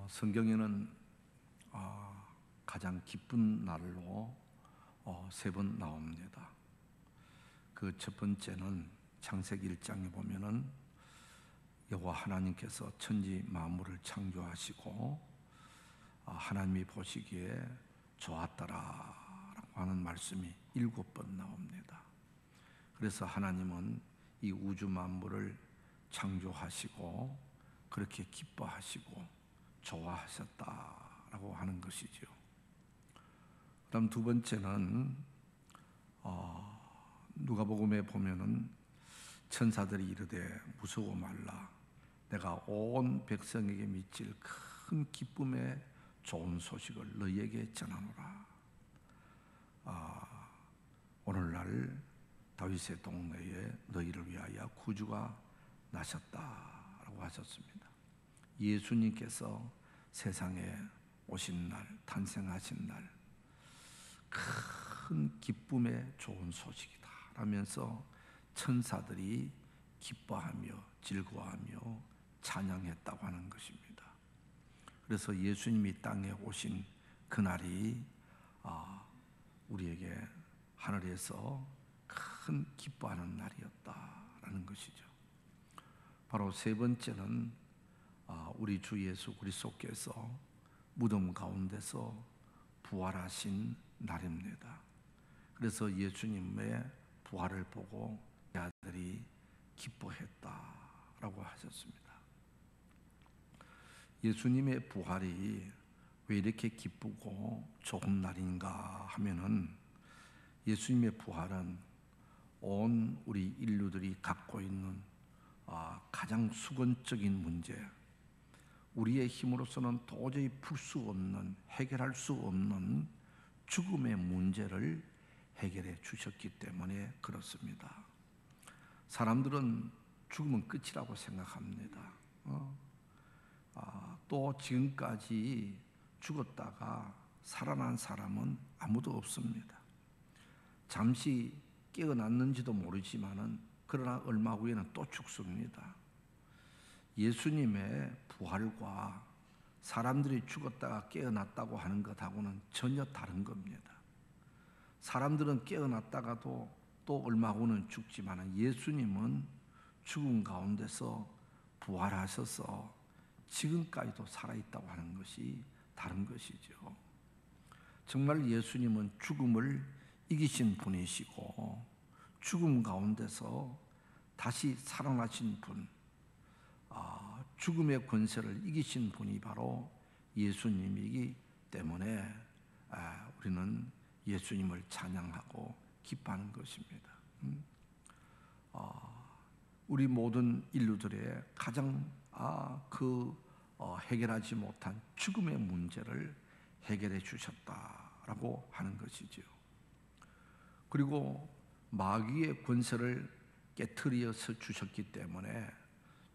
성경에는 가장 기쁜 날로 세 번 나옵니다. 그 첫 번째는 창세기 1장에 보면은 여호와 하나님께서 천지 만물을 창조하시고 하나님이 보시기에 좋았더라라고 하는 말씀이 7번 나옵니다. 그래서 하나님은 이 우주 만물을 창조하시고 그렇게 기뻐하시고 좋아하셨다라고 하는 것이죠. 그다음 두 번째는 누가복음에 보면은 천사들이 이르되 무서워 말라, 내가 온 백성에게 미칠 큰 기쁨의 좋은 소식을 너희에게 전하노라. 오늘날 다윗의 동네에 너희를 위하여 구주가 나셨다라고 하셨습니다. 예수님께서 세상에 오신 날, 탄생하신 날, 큰 기쁨의 좋은 소식이다 라면서 천사들이 기뻐하며 즐거워하며 찬양했다고 하는 것입니다. 그래서 예수님이 땅에 오신 그날이 우리에게 하늘에서 큰 기뻐하는 날이었다라는 것이죠. 바로 세 번째는 우리 주 예수 그리스도께서 무덤 가운데서 부활하신 날입니다. 그래서 예수님의 부활을 보고 아들이 기뻐했다라고 하셨습니다. 예수님의 부활이 왜 이렇게 기쁘고 좋은 날인가 하면은, 예수님의 부활은 온 우리 인류들이 갖고 있는 가장 수건적인 문제, 우리의 힘으로서는 도저히 풀 수 없는, 해결할 수 없는 죽음의 문제를 해결해 주셨기 때문에 그렇습니다. 사람들은 죽으면 끝이라고 생각합니다. 또 지금까지 죽었다가 살아난 사람은 아무도 없습니다. 잠시 깨어났는지도 모르지만은 그러나 얼마 후에는 또 죽습니다. 예수님의 부활과 사람들이 죽었다가 깨어났다고 하는 것하고는 전혀 다른 겁니다. 사람들은 깨어났다가도 또 얼마 후는 죽지만 예수님은 죽음 가운데서 부활하셔서 지금까지도 살아있다고 하는 것이 다른 것이죠. 정말 예수님은 죽음을 이기신 분이시고 죽음 가운데서 다시 살아나신 분, 죽음의 권세를 이기신 분이 바로 예수님이기 때문에 우리는 예수님을 찬양하고 기뻐하는 것입니다. 우리 모든 인류들의 가장 해결하지 못한 죽음의 문제를 해결해 주셨다라고 하는 것이죠. 그리고 마귀의 권세를 깨트려서 주셨기 때문에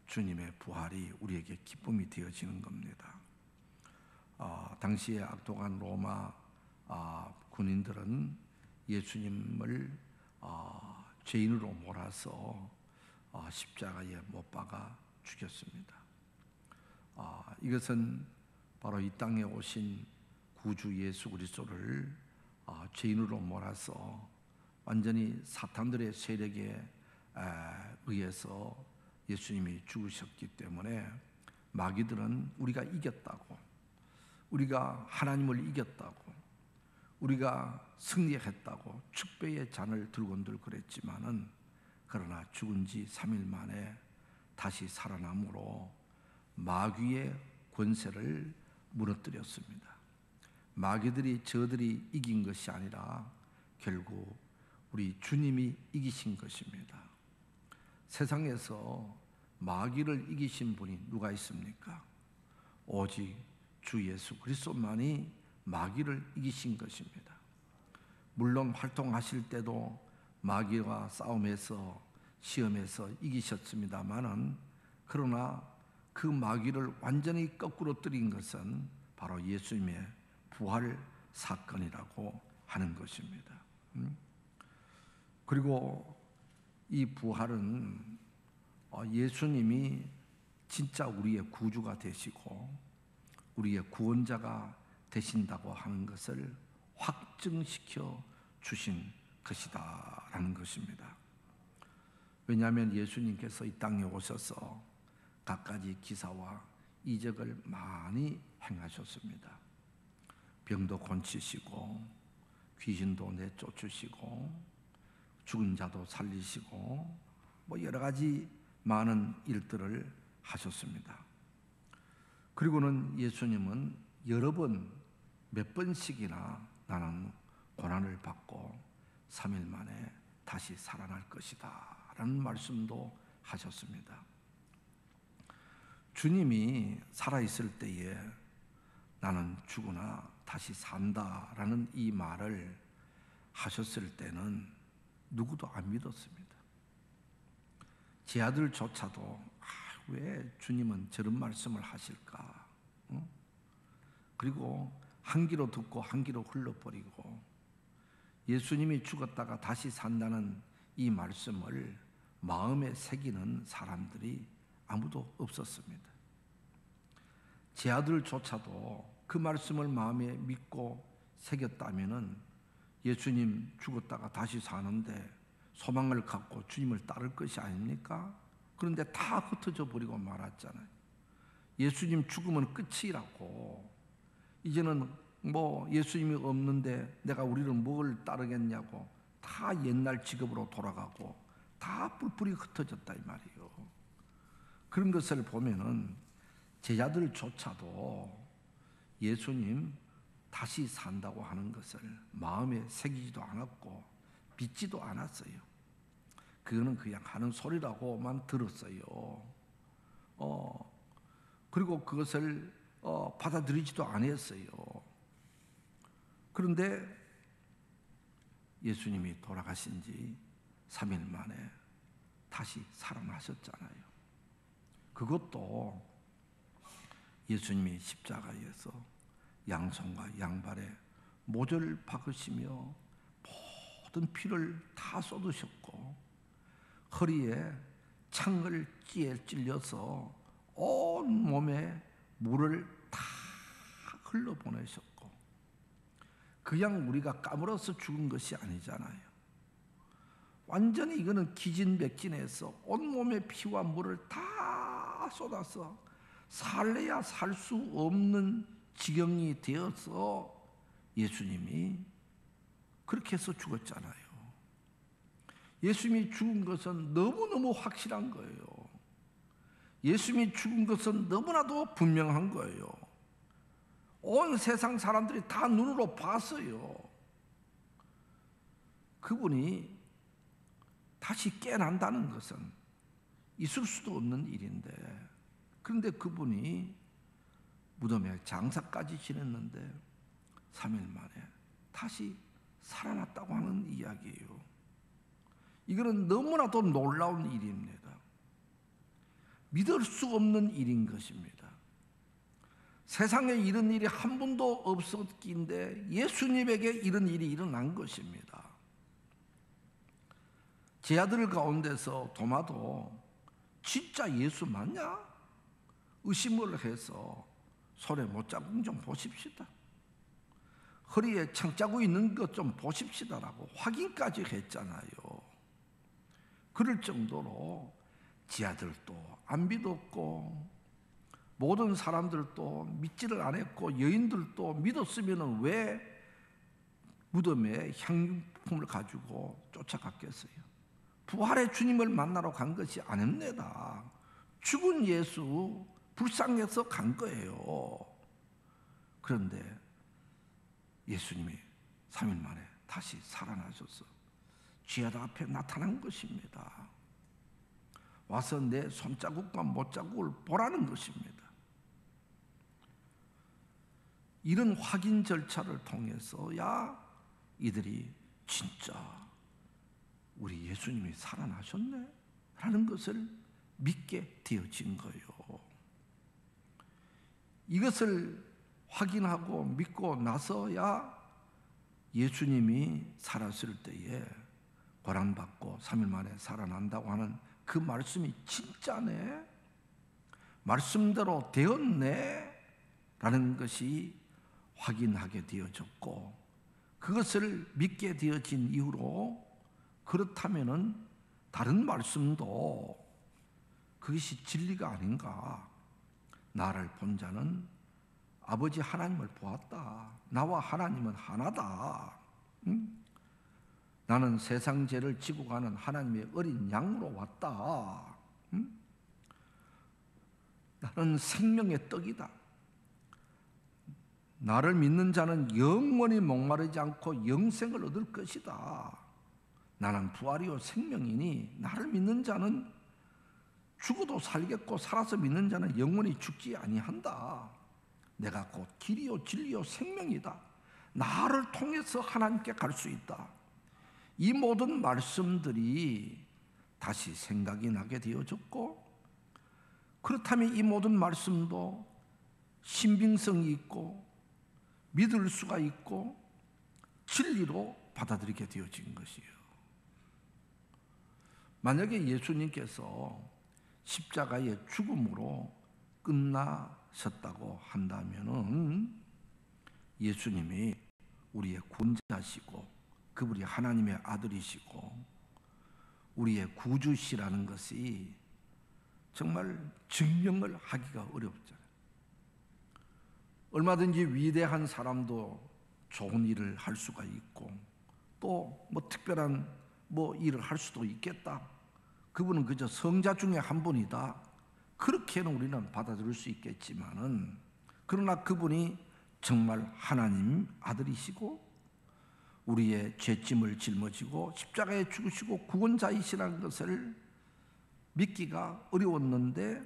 주님의 부활이 우리에게 기쁨이 되어지는 겁니다. 당시에 악독한 로마 군인들은 예수님을 죄인으로 몰아서 십자가에 못 박아 죽였습니다. 이것은 바로 이 땅에 오신 구주 예수 그리스도를 죄인으로 몰아서 완전히 사탄들의 세력에 의해서 예수님이 죽으셨기 때문에 마귀들은 우리가 이겼다고, 우리가 하나님을 이겼다고, 우리가 승리했다고 축배의 잔을 들곤들 그랬지만은, 그러나 죽은 지 3일 만에 다시 살아남으로 마귀의 권세를 무너뜨렸습니다. 마귀들이 저들이 이긴 것이 아니라 결국 우리 주님이 이기신 것입니다. 세상에서 마귀를 이기신 분이 누가 있습니까? 오직 주 예수 그리스도만이 마귀를 이기신 것입니다. 물론 활동하실 때도 마귀와 싸움에서 시험에서 이기셨습니다마는, 그러나 그 마귀를 완전히 거꾸로 뜨린 것은 바로 예수님의 부활 사건이라고 하는 것입니다. 그리고 이 부활은 예수님이 진짜 우리의 구주가 되시고 우리의 구원자가 되신다고 하는 것을 확증시켜 주신 것이다라는 것입니다. 왜냐하면 예수님께서 이 땅에 오셔서 갖가지 기사와 이적을 많이 행하셨습니다. 병도 고치시고 귀신도 내쫓으시고 죽은 자도 살리시고 뭐 여러 가지 많은 일들을 하셨습니다. 그리고는 예수님은 여러 번, 몇 번씩이나 나는 고난을 받고 3일 만에 다시 살아날 것이다 라는 말씀도 하셨습니다. 주님이 살아있을 때에 나는 죽으나 다시 산다라는 이 말을 하셨을 때는 누구도 안 믿었습니다. 제 아들조차도 왜 주님은 저런 말씀을 하실까? 그리고 한 귀로 듣고 한 귀로 흘러버리고 예수님이 죽었다가 다시 산다는 이 말씀을 마음에 새기는 사람들이 아무도 없었습니다. 제 아들조차도 그 말씀을 마음에 믿고 새겼다면은 예수님 죽었다가 다시 사는데 소망을 갖고 주님을 따를 것이 아닙니까? 그런데 다 흩어져 버리고 말았잖아요. 예수님 죽으면 끝이라고. 이제는 뭐 예수님이 없는데 내가 우리를 뭘 따르겠냐고 다 옛날 직업으로 돌아가고 다 뿔뿔이 흩어졌다 이 말이에요. 그런 것을 보면은 제자들조차도 예수님 다시 산다고 하는 것을 마음에 새기지도 않았고 믿지도 않았어요. 그거는 그냥 하는 소리라고만 들었어요. 그리고 그것을 받아들이지도 않았어요. 그런데 예수님이 돌아가신 지 3일 만에 다시 살아나셨잖아요. 그것도 예수님이 십자가에서 양손과 양발에 모조를 박으시며 모든 피를 다 쏟으셨고 허리에 창을 찔려서 온 몸에 물을 다 흘러보내셨고 그냥 우리가 까물어서 죽은 것이 아니잖아요. 완전히 이거는 기진맥진해서 온몸에 피와 물을 다 쏟아서 살래야 살 수 없는 지경이 되어서 예수님이 그렇게 해서 죽었잖아요. 예수님이 죽은 것은 너무너무 확실한 거예요. 예수님이 죽은 것은 너무나도 분명한 거예요. 온 세상 사람들이 다 눈으로 봤어요. 그분이 다시 깨난다는 것은 있을 수도 없는 일인데 그런데 그분이 무덤에 장사까지 지냈는데 3일 만에 다시 살아났다고 하는 이야기예요. 이거는 너무나도 놀라운 일입니다. 믿을 수 없는 일인 것입니다. 세상에 이런 일이 한 번도 없었기인데 예수님에게 이런 일이 일어난 것입니다. 제 아들 가운데서 도마도 진짜 예수 맞냐? 의심을 해서 손에 못자국 좀 보십시다. 허리에 창자국 있는 것 좀 보십시다라고 확인까지 했잖아요. 그럴 정도로 제 아들도 안 믿었고 모든 사람들도 믿지를 않았고 여인들도 믿었으면 왜 무덤에 향품을 가지고 쫓아갔겠어요? 부활의 주님을 만나러 간 것이 아닙니다. 죽은 예수 불쌍해서 간 거예요. 그런데 예수님이 3일 만에 다시 살아나셔서 죄아들 앞에 나타난 것입니다. 와서 내 손자국과 못자국을 보라는 것입니다. 이런 확인 절차를 통해서야 이들이 진짜 우리 예수님이 살아나셨네 라는 것을 믿게 되어진 거예요. 이것을 확인하고 믿고 나서야 예수님이 살았을 때에 고난받고 3일 만에 살아난다고 하는 그 말씀이 진짜네? 말씀대로 되었네? 라는 것이 확인하게 되어졌고, 그것을 믿게 되어진 이후로 그렇다면은 다른 말씀도 그것이 진리가 아닌가. 나를 본 자는 아버지 하나님을 보았다. 나와 하나님은 하나다. 나는 세상 죄를 지고 가는 하나님의 어린 양으로 왔다. 나는 생명의 떡이다. 나를 믿는 자는 영원히 목마르지 않고 영생을 얻을 것이다. 나는 부활이요 생명이니 나를 믿는 자는 죽어도 살겠고 살아서 믿는 자는 영원히 죽지 아니한다. 내가 곧 길이요 진리요 생명이다. 나를 통해서 하나님께 갈 수 있다. 이 모든 말씀들이 다시 생각이 나게 되어졌고, 그렇다면 이 모든 말씀도 신빙성이 있고 믿을 수가 있고 진리로 받아들이게 되어진 것이에요. 만약에 예수님께서 십자가의 죽음으로 끝나셨다고 한다면은 예수님이 우리의 구원자시고 그분이 하나님의 아들이시고 우리의 구주시라는 것이 정말 증명을 하기가 어렵잖아요. 얼마든지 위대한 사람도 좋은 일을 할 수가 있고 또 뭐 특별한 일을 할 수도 있겠다. 그분은 그저 성자 중에 한 분이다. 그렇게는 우리는 받아들일 수 있겠지만은, 그러나 그분이 정말 하나님 아들이시고 우리의 죄짐을 짊어지고 십자가에 죽으시고 구원자이시라는 것을 믿기가 어려웠는데,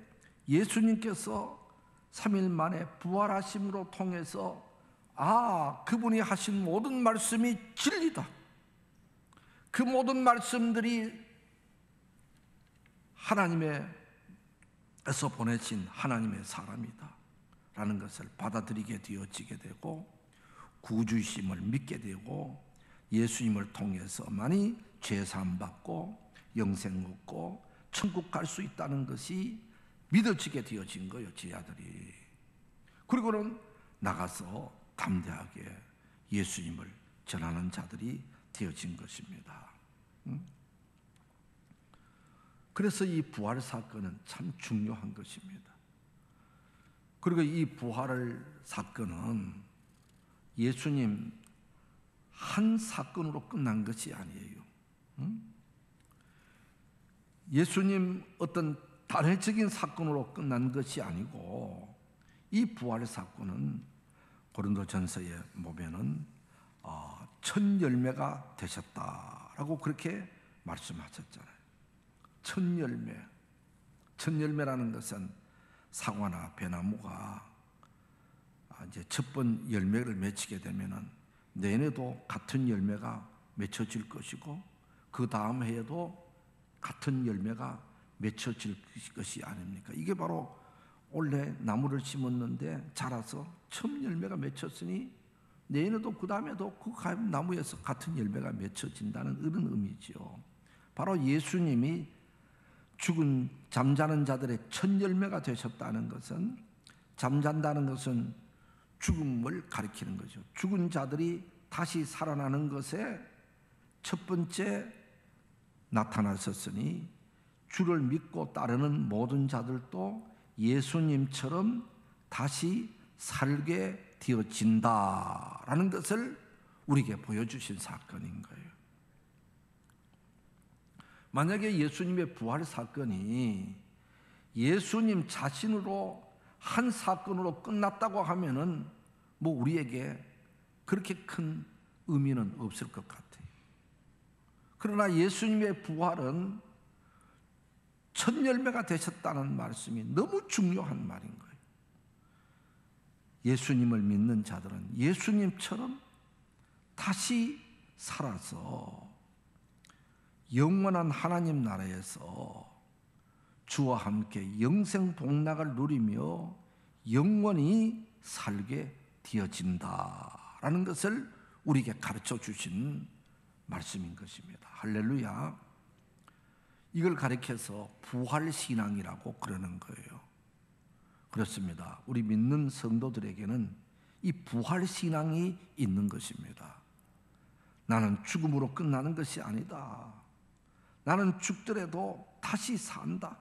예수님께서 3일 만에 부활하심으로 통해서 그분이 하신 모든 말씀이 진리다. 그 모든 말씀들이 하나님에서 보내신 하나님의 사람이다 라는 것을 받아들이게 되어지게 되고, 구주심을 믿게 되고 예수님을 통해서만이 죄사함 받고 영생 얻고 천국 갈 수 있다는 것이 믿어지게 되어진 거예요, 제 아들이. 그리고는 나가서 담대하게 예수님을 전하는 자들이 되어진 것입니다. 그래서 이 부활 사건은 참 중요한 것입니다. 그리고 이 부활 사건은 예수님 한 사건으로 끝난 것이 아니에요. 예수님 어떤 단회적인 사건으로 끝난 것이 아니고, 이 부활 사건은 고린도전서에 보면은 첫 열매가 되셨다라고 그렇게 말씀하셨잖아요. 첫 열매. 첫 열매라는 것은 사과나 배나무가 이제 첫 번 열매를 맺히게 되면은 내년에도 같은 열매가 맺혀질 것이고 그 다음 해에도 같은 열매가 맺혀질 것이 아닙니까? 이게 바로 원래 나무를 심었는데 자라서 처음 열매가 맺혔으니 내년에도 그 다음에도 그 나무에서 같은 열매가 맺혀진다는 이런 의미지요. 바로 예수님이 죽은 잠자는 자들의 첫 열매가 되셨다는 것은, 잠잔다는 것은 죽음을 가리키는 거죠. 죽은 자들이 다시 살아나는 것에 첫 번째 나타나셨으니 주를 믿고 따르는 모든 자들도 예수님처럼 다시 살게 되어진다라는 것을 우리에게 보여주신 사건인 거예요. 만약에 예수님의 부활 사건이 예수님 자신으로 한 사건으로 끝났다고 하면은 우리에게 그렇게 큰 의미는 없을 것 같아요. 그러나 예수님의 부활은 첫 열매가 되셨다는 말씀이 너무 중요한 말인 거예요. 예수님을 믿는 자들은 예수님처럼 다시 살아서 영원한 하나님 나라에서 주와 함께 영생 복락을 누리며 영원히 살게 되어진다라는 것을 우리에게 가르쳐 주신 말씀인 것입니다. 할렐루야. 이걸 가리켜서 부활신앙이라고 그러는 거예요. 그렇습니다. 우리 믿는 성도들에게는 이 부활 신앙이 있는 것입니다. 나는 죽음으로 끝나는 것이 아니다. 나는 죽더라도 다시 산다.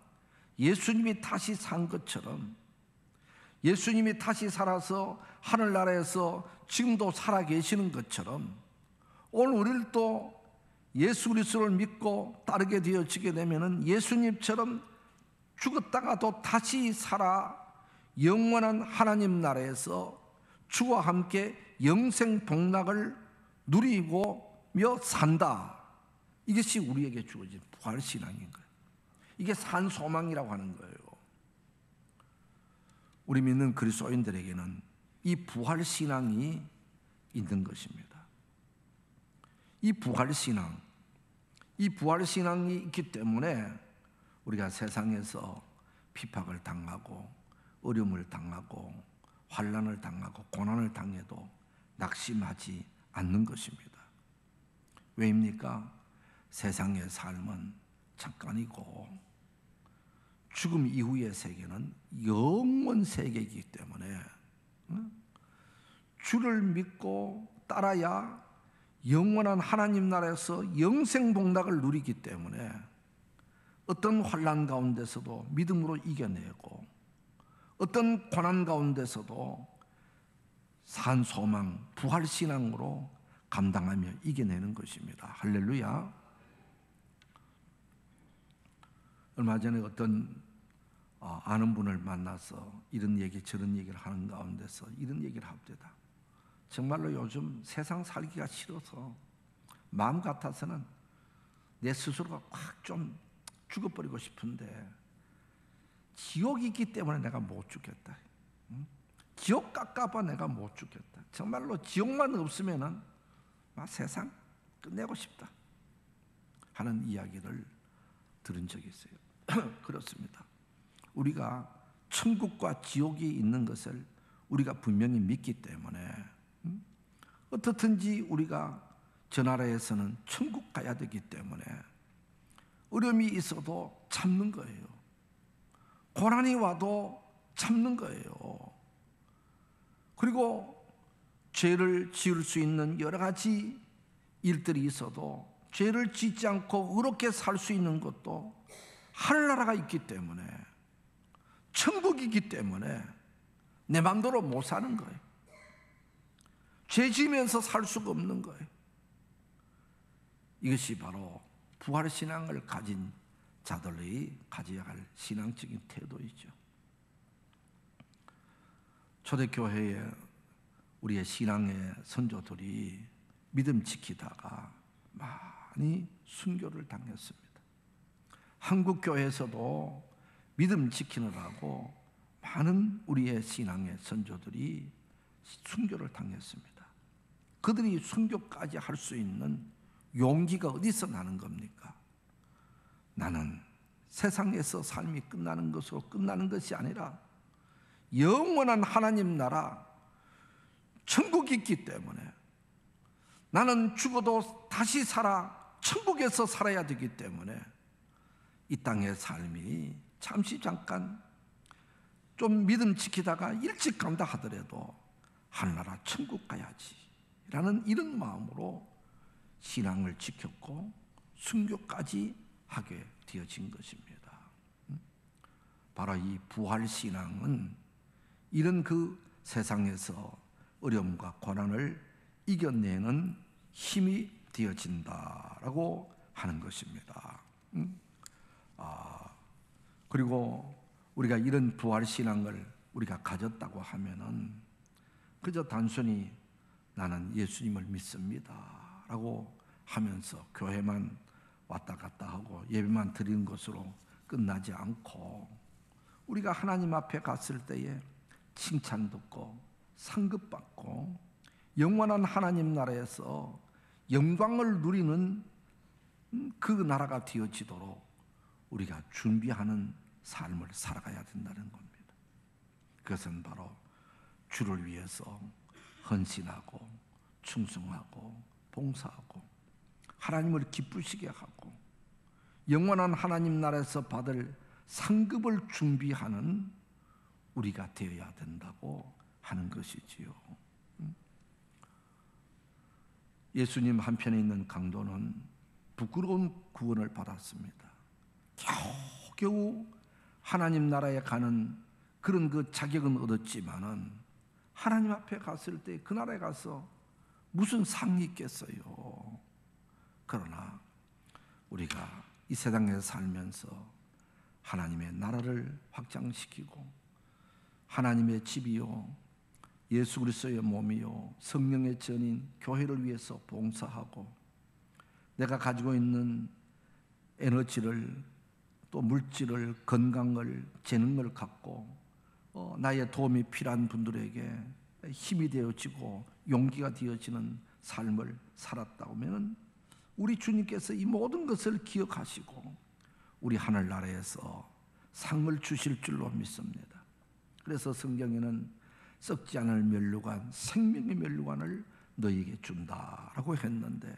예수님이 다시 산 것처럼, 예수님이 다시 살아서 하늘나라에서 지금도 살아계시는 것처럼, 오늘 우리를 또 예수 그리스도를 믿고 따르게 되어지게 되면은 예수님처럼 죽었다가도 다시 살아 영원한 하나님 나라에서 주와 함께 영생 복락을 누리고며 산다. 이것이 우리에게 주어진 부활 신앙인 거예요. 이게 산 소망이라고 하는 거예요. 우리 믿는 그리스도인들에게는 이 부활 신앙이 있는 것입니다. 이 부활 신앙이 있기 때문에 우리가 세상에서 핍박을 당하고 어려움을 당하고 환난을 당하고 고난을 당해도 낙심하지 않는 것입니다. 왜입니까? 세상의 삶은 잠깐이고 죽음 이후의 세계는 영원 세계이기 때문에 주를 믿고 따라야 영원한 하나님 나라에서 영생 복락을 누리기 때문에 어떤 환난 가운데서도 믿음으로 이겨내고 어떤 고난 가운데서도 산 소망, 부활 신앙으로 감당하며 이겨내는 것입니다. 할렐루야. 얼마 전에 어떤 아는 분을 만나서 이런 얘기 저런 얘기를 하는 가운데서 이런 얘기를 합니다. 정말로 요즘 세상 살기가 싫어서 마음 같아서는 내 스스로가 확 좀 죽어버리고 싶은데 지옥이 있기 때문에 내가 못 죽겠다. 지옥 갈까봐 내가 못 죽겠다. 정말로 지옥만 없으면은 세상 끝내고 싶다 하는 이야기를 들은 적이 있어요. 그렇습니다. 우리가 천국과 지옥이 있는 것을 우리가 분명히 믿기 때문에 어떻든지 우리가 저 나라에서는 천국 가야 되기 때문에 어려움이 있어도 참는 거예요. 고난이 와도 참는 거예요. 그리고 죄를 지을 수 있는 여러 가지 일들이 있어도 죄를 짓지 않고 의롭게 살 수 있는 것도 하늘나라가 있기 때문에, 천국이기 때문에 내 마음대로 못 사는 거예요. 죄 지으면서 살 수가 없는 거예요. 이것이 바로 부활신앙을 가진 자들이 가져야 할 신앙적인 태도이죠. 초대교회에 우리의 신앙의 선조들이 믿음 지키다가 많이 순교를 당했습니다. 한국교회에서도 믿음 지키느라고 많은 우리의 신앙의 선조들이 순교를 당했습니다. 그들이 순교까지 할 수 있는 용기가 어디서 나는 겁니까? 나는 세상에서 삶이 끝나는 것으로 끝나는 것이 아니라 영원한 하나님 나라 천국이 있기 때문에 나는 죽어도 다시 살아 천국에서 살아야 되기 때문에 이 땅의 삶이 잠시 잠깐 좀 믿음 지키다가 일찍 간다 하더라도 하늘나라 천국 가야지 라는 이런 마음으로 신앙을 지켰고 순교까지 하게 되어진 것입니다. 바로 이 부활신앙은 이런 그 세상에서 어려움과 고난을 이겨내는 힘이 되어진다라고 하는 것입니다. 그리고 우리가 이런 부활신앙을 우리가 가졌다고 하면은 그저 단순히 나는 예수님을 믿습니다 라고 하면서 교회만 왔다 갔다 하고 예배만 드리는 것으로 끝나지 않고 우리가 하나님 앞에 갔을 때에 칭찬 듣고 상급받고 영원한 하나님 나라에서 영광을 누리는 그 나라가 되어지도록 우리가 준비하는 삶을 살아가야 된다는 겁니다. 그것은 바로 주를 위해서 헌신하고 충성하고 봉사하고 하나님을 기쁘시게 하고 영원한 하나님 나라에서 받을 상급을 준비하는 우리가 되어야 된다고 하는 것이지요. 예수님 한편에 있는 강도는 부끄러운 구원을 받았습니다. 겨우 하나님 나라에 가는 그런 그 자격은 얻었지만은 하나님 앞에 갔을 때 그 나라에 가서 무슨 상이 있겠어요. 그러나 우리가 이 세상에서 살면서 하나님의 나라를 확장시키고 하나님의 집이요 예수 그리스도의 몸이요 성령의 전인 교회를 위해서 봉사하고 내가 가지고 있는 에너지를 또 물질을 건강을 재능을 갖고 나의 도움이 필요한 분들에게 힘이 되어지고 용기가 되어지는 삶을 살았다고 하면 우리 주님께서 이 모든 것을 기억하시고 우리 하늘나라에서 상을 주실 줄로 믿습니다. 그래서 성경에는 썩지 않을 면류관 생명의 면류관을 너희에게 준다라고 했는데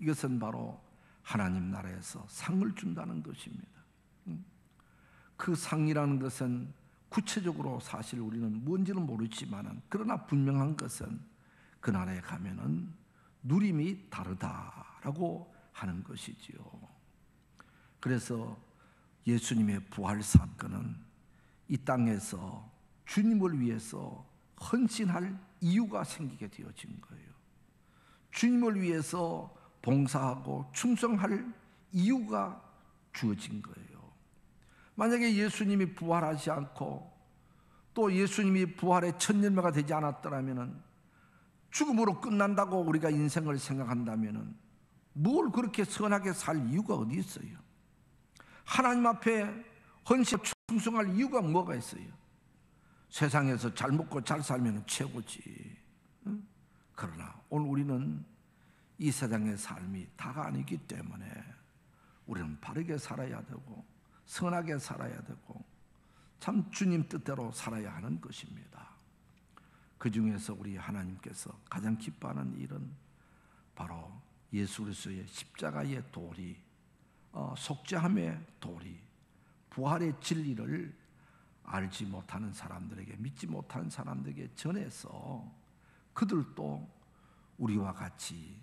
이것은 바로 하나님 나라에서 상을 준다는 것입니다. 그 상이라는 것은 구체적으로 사실 우리는 뭔지는 모르지만 그러나 분명한 것은 그 나라에 가면은 누림이 다르다라고 하는 것이지요. 그래서 예수님의 부활 사건은 이 땅에서 주님을 위해서 헌신할 이유가 생기게 되어진 거예요. 주님을 위해서 봉사하고 충성할 이유가 주어진 거예요. 만약에 예수님이 부활하지 않고 또 예수님이 부활의 첫 열매가 되지 않았더라면 죽음으로 끝난다고 우리가 인생을 생각한다면 뭘 그렇게 선하게 살 이유가 어디 있어요? 하나님 앞에 헌신 충성할 이유가 뭐가 있어요? 세상에서 잘 먹고 잘 살면 최고지. 그러나 오늘 우리는 이 세상의 삶이 다가 아니기 때문에 우리는 바르게 살아야 되고 선하게 살아야 되고 참 주님 뜻대로 살아야 하는 것입니다. 그 중에서 우리 하나님께서 가장 기뻐하는 일은 바로 예수 그리스도의 십자가의 도리, 속죄함의 도리, 부활의 진리를 알지 못하는 사람들에게, 믿지 못하는 사람들에게 전해서 그들도 우리와 같이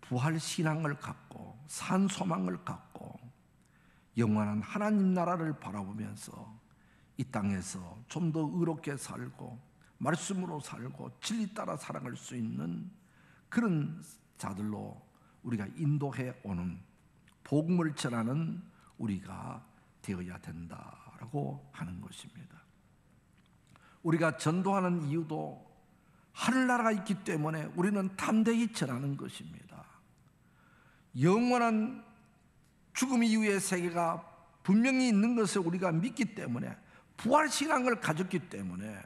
부활 신앙을 갖고 산 소망을 갖고 영원한 하나님 나라를 바라보면서 이 땅에서 좀 더 의롭게 살고 말씀으로 살고 진리 따라 살아갈 수 있는 그런 자들로 우리가 인도해 오는 복음을 전하는 우리가 되어야 된다라고 하는 것입니다. 우리가 전도하는 이유도 하늘나라가 있기 때문에 우리는 담대히 전하는 것입니다. 영원한 죽음 이후의 세계가 분명히 있는 것을 우리가 믿기 때문에 부활신앙을 가졌기 때문에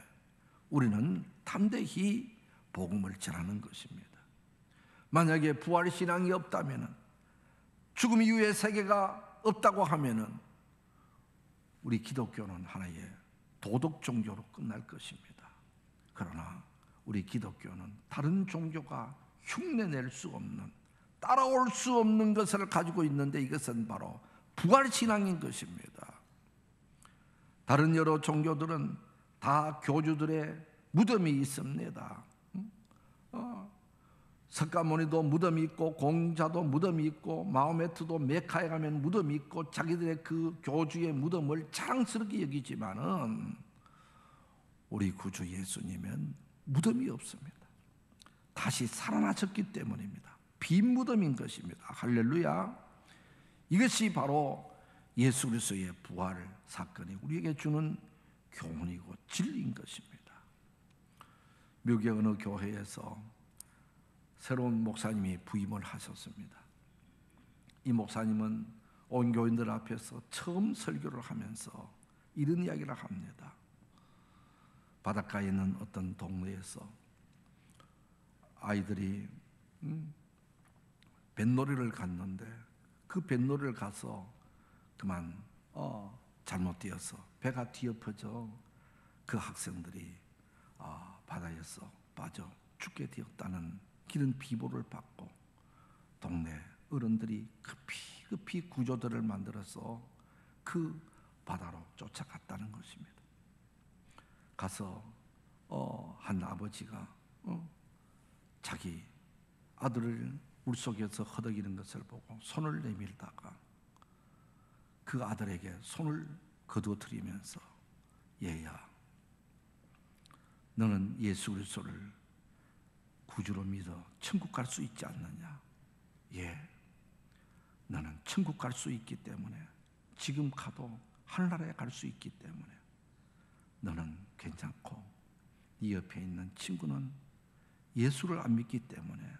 우리는 담대히 복음을 전하는 것입니다. 만약에 부활신앙이 없다면 죽음 이후의 세계가 없다고 하면 우리 기독교는 하나의 도덕 종교로 끝날 것입니다. 그러나 우리 기독교는 다른 종교가 흉내낼 수 없는 따라올 수 없는 것을 가지고 있는데 이것은 바로 부활신앙인 것입니다. 다른 여러 종교들은 다 교주들의 무덤이 있습니다. 석가모니도 무덤이 있고 공자도 무덤이 있고 마호메트도 메카에 가면 무덤이 있고 자기들의 그 교주의 무덤을 자랑스럽게 여기지만은 우리 구주 예수님은 무덤이 없습니다. 다시 살아나셨기 때문입니다. 빈 무덤인 것입니다. 할렐루야. 이것이 바로 예수 그리스도의 부활 사건이 우리에게 주는 교훈이고 진리인 것입니다. 미국의 어느 교회에서 새로운 목사님이 부임을 하셨습니다. 이 목사님은 온 교인들 앞에서 처음 설교를 하면서 이런 이야기를 합니다. 바닷가에 있는 어떤 동네에서 아이들이 뱃놀이를 갔는데 그 뱃놀이를 가서 그만 잘못되어서 배가 뒤엎어져 그 학생들이 바다에서 빠져 죽게 되었다는 기른 비보를 받고 동네 어른들이 급히 구조대를 만들어서 그 바다로 쫓아갔다는 것입니다. 가서 한 아버지가 자기 아들을 물속에서 허덕이는 것을 보고 손을 내밀다가 그 아들에게 손을 거두어뜨리면서 얘야, 너는 예수 그리스도를 구주로 믿어 천국 갈 수 있지 않느냐? 예, 너는 천국 갈 수 있기 때문에, 지금 가도 하늘나라에 갈 수 있기 때문에 너는 괜찮고, 네 옆에 있는 친구는 예수를 안 믿기 때문에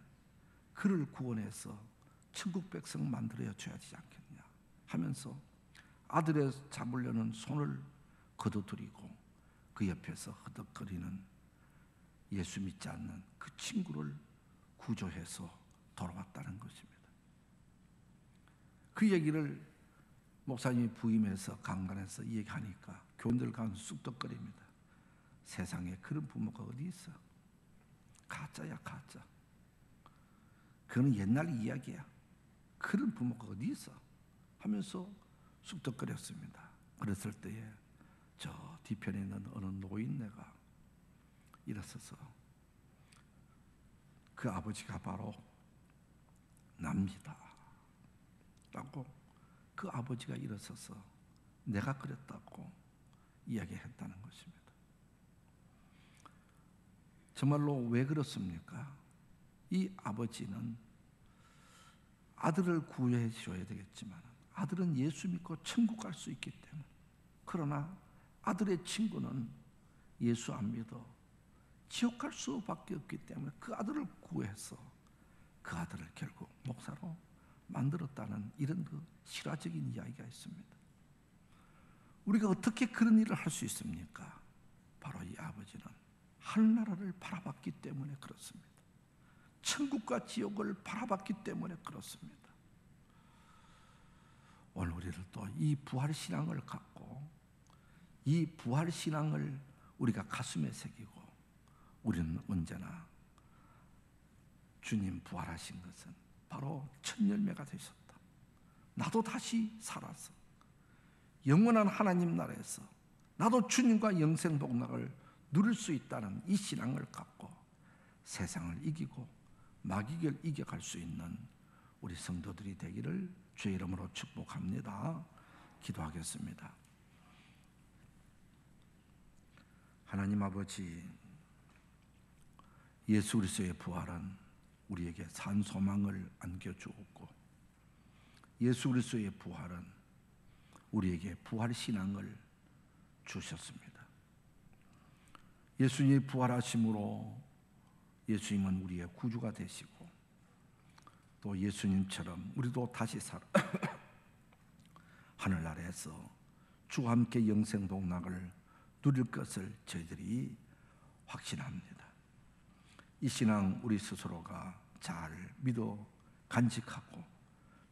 그를 구원해서 천국 백성 만들어야 줘야 되지 않겠냐 하면서 아들의 잡으려는 손을 거두드리고 그 옆에서 허덕거리는 예수 믿지 않는 그 친구를 구조해서 돌아왔다는 것입니다. 그 얘기를 목사님이 부임해서 강간해서 얘기하니까 교인들 가운데 쑥덕거립니다. 세상에 그런 부모가 어디 있어? 가짜야, 가짜. 그건 옛날 이야기야. 그런 부모가 어디 있어? 하면서 쑥덕거렸습니다. 그랬을 때에 저 뒤편에 있는 어느 노인네가 일어서서, 그 아버지가 바로 납니다 라고 그 아버지가 일어서서 내가 그랬다고 이야기했다는 것입니다. 정말로 왜 그렇습니까? 이 아버지는 아들을 구해 줘야 되겠지만 아들은 예수 믿고 천국 갈 수 있기 때문에, 그러나 아들의 친구는 예수 안 믿어 지옥 갈 수밖에 없기 때문에 그 아들을 구해서 그 아들을 결국 목사로 만들었다는 이런 그 실화적인 이야기가 있습니다. 우리가 어떻게 그런 일을 할 수 있습니까? 바로 이 아버지는 하늘나라를 바라봤기 때문에 그렇습니다. 천국과 지옥을 바라봤기 때문에 그렇습니다. 오늘 우리를 또 이 부활신앙을 갖고, 이 부활신앙을 우리가 가슴에 새기고, 우리는 언제나 주님 부활하신 것은 바로 첫 열매가 되셨다. 나도 다시 살아서 영원한 하나님 나라에서 나도 주님과 영생 복락을 누릴 수 있다는 이 신앙을 갖고 세상을 이기고 마귀를 이겨갈 수 있는 우리 성도들이 되기를 주의 이름으로 축복합니다. 기도하겠습니다. 하나님 아버지, 예수 그리스도의 부활은 우리에게 산 소망을 안겨주었고, 예수 그리스도의 부활은 우리에게 부활 신앙을 주셨습니다. 예수님이 부활하심으로 예수님은 우리의 구주가 되시고, 또 예수님처럼 우리도 다시 살아 하늘나라에서 주와 함께 영생 복락을 누릴 것을 저희들이 확신합니다. 이 신앙 우리 스스로가 잘 믿어 간직하고,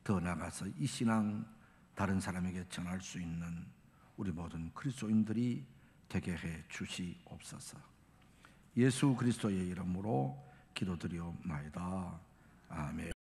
더 나아가서 이 신앙 다른 사람에게 전할 수 있는 우리 모든 그리스도인들이 되게 해 주시옵소서. 예수 그리스도의 이름으로 기도드리옵나이다. 아멘.